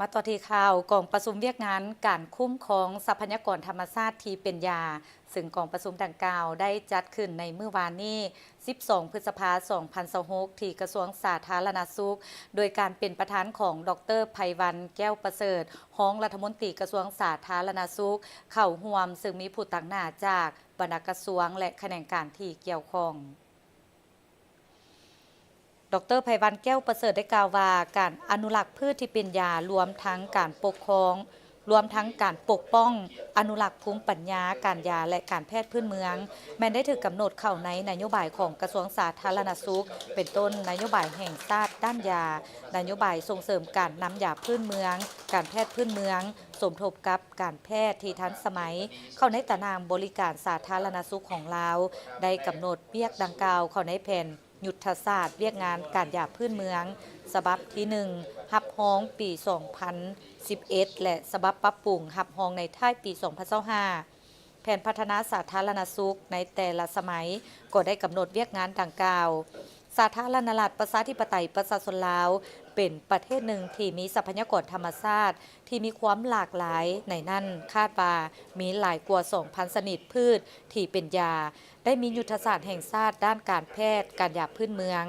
มาต่อที่ข่าวกองประชุมเวียกงานการคุ้มครองทรัพยากรธรรมชาติที่เป็นยาซึ่งกองประชุมดังกล่าวได้จัดขึ้นในเมื่อวานนี้ 12 พฤษภาคม 2026 ที่กระทรวงสาธารณสุข โดยการเป็นประธานของดร.ไพวันแก้วประเสริฐรองรัฐมนตรีกระทรวงสาธารณสุขเข้าร่วมซึ่งมีผู้ต่างหน้าจากบรรดากระทรวงและแขนงการที่เกี่ยวข้อง ดร.ไพวันแก้วประเสริฐได้กล่าวว่าการอนุรักษ์พืชที่เป็นยารวมทั้งการปกครองรวมทั้งการปกป้องอนุรักษ์ภูมิปัญญาการยาและการแพทย์พื้นเมืองแม้ได้ถูกกำหนดเข้าในนโยบายของกระทรวงสาธารณสุขเป็นต้นนโยบายแห่งชาติด้านยานโยบายส่งเสริมการนำยาพื้นเมืองการแพทย์พื้นเมืองสมทบกับการแพทย์ที่ทันสมัยเข้าในตารางบริการสาธารณสุขของลาวได้กำหนดเวียกดังกล่าวเข้าในแผนยุทธศาสตร์เวียกงานการยาพื้นเมืองฉบับที่1รับรองปี 2011 และฉบับปรับปรุงรับรองในท้ายปี 2025 แผนพัฒนาสาธารณสุขในแต่ละสมัยก็ได้กำหนดเวียกงานดังกล่าวสาธารณรัฐประชาธิปไตยประชาชนลาวเป็นประเทศหนึ่งที่มีทรัพยากรธรรมชาติที่มีความหลากหลายในนั้นคาดว่ามีหลายกว่า 2,000 ชนิดพืชที่เป็นยาได้มียุทธศาสตร์แห่งชาติด้านการแพทย์การยาพื้นเมือง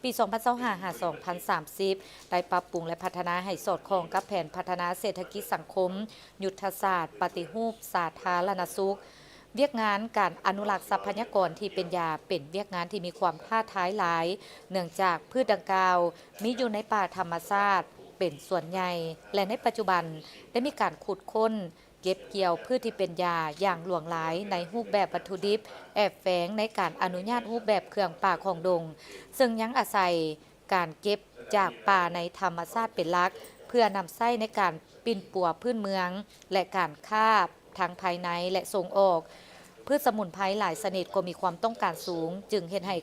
ปี 2025-2030 ได้ปรับปรุงและพัฒนาให้สอดคล้องกับแผนพัฒนาเศรษฐกิจสังคมยุทธศาสตร์ปฏิรูปสาธารณสุขเวียกงานการอนุรักษ์ทรัพยากรที่เป็นยาเป็นเวียกงานที่มีความท้าทายหลายเนื่องจากพืชดังกล่าวมีอยู่ในป่าธรรมชาติเป็นส่วนใหญ่และในปัจจุบันได้มีการขุดค้นเก็บเกี่ยวพืชที่เป็นยาอย่างหลวงหลายในรูปแบบวัตถุดิบแอบแฝงในการอนุญาตรูปแบบเครื่องป่าของดงซึ่งยังอาศัยการเก็บจากป่าในธรรมชาติเป็นหลักเพื่อนำใช้ในการปิ่นปัวพื้นเมืองและการฆ่าทั้งภายในและส่งออกพืชสมุนไพรหลายชนิดก็มีความต้องการสูงจึงเห็นให้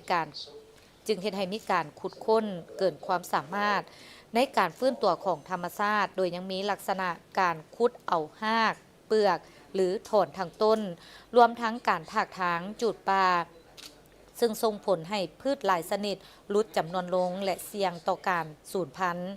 มีการขุดค้นเกินความสามารถในการฟื้นตัวของธรรมชาติโดยยังมีลักษณะการขุดเอาหากเปลือกหรือถอนทางต้นรวมทั้งการถากถางจูดป่าซึ่งส่งผลให้พืชหลายชนิดลดจำนวนลงและเสี่ยงต่อการสูญพันธุ์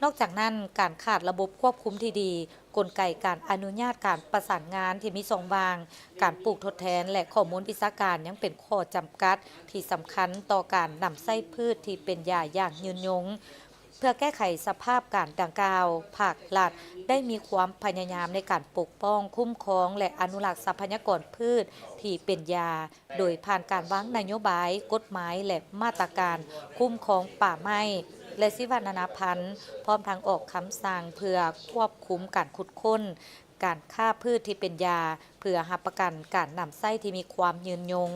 นอกจากนั้นการขาดระบบควบคุมที่ดีกลไกการอนุญาตการประสานงานที่มีสองวางการปลูกทดแทนและข้อมูลวิชาการยังเป็นข้อจำกัดที่สำคัญต่อการนำไส้พืชที่เป็นยาอย่างยืนยงเพื่อแก้ไขสภาพการดังกล่าวภาครัฐได้มีความพยายามในการปกป้องคุ้มครองและอนุรักษ์ทรัพยากรพืชที่เป็นยาโดยผ่านการวางนโยบายกฎหมายและมาตรการคุ้มครองป่าไม้และชีวนานาพันธุ์พร้อมทั้งออกคำสั่งเพื่อควบคุมการขุดค้นการฆ่าพืชที่เป็นยาเพื่อรับประกันการนำไส้ที่มีความยืนยง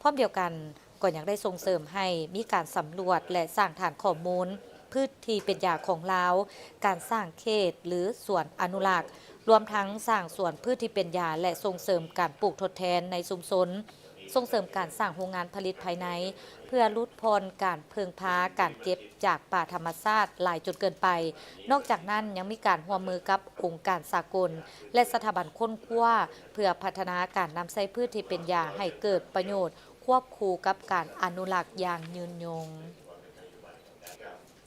พร้อมเดียวกันก็ยังได้ส่งเสริมให้มีการสำรวจและสร้างฐานข้อมูลพืชที่เป็นยาของลาวการสร้างเขตหรือสวนอนุรักษ์รวมทั้งสร้างสวนพืชที่เป็นยาและส่งเสริมการปลูกทดแทนในชุมชนส่งเสริมการสร้างโรงงานผลิตภายในเพื่อลดพรการเพิงพาการเก็บจากป่าธรรมชาติหลายจนเกินไปนอกจากนั้นยังมีการร่วมมือกับองค์การสากลและสถาบันค้นคว้าเพื่อพัฒนาการนำไส้พืชที่เป็นยาให้เกิดประโยชน์ควบคู่กับการอนุรักษ์อย่างยืนยง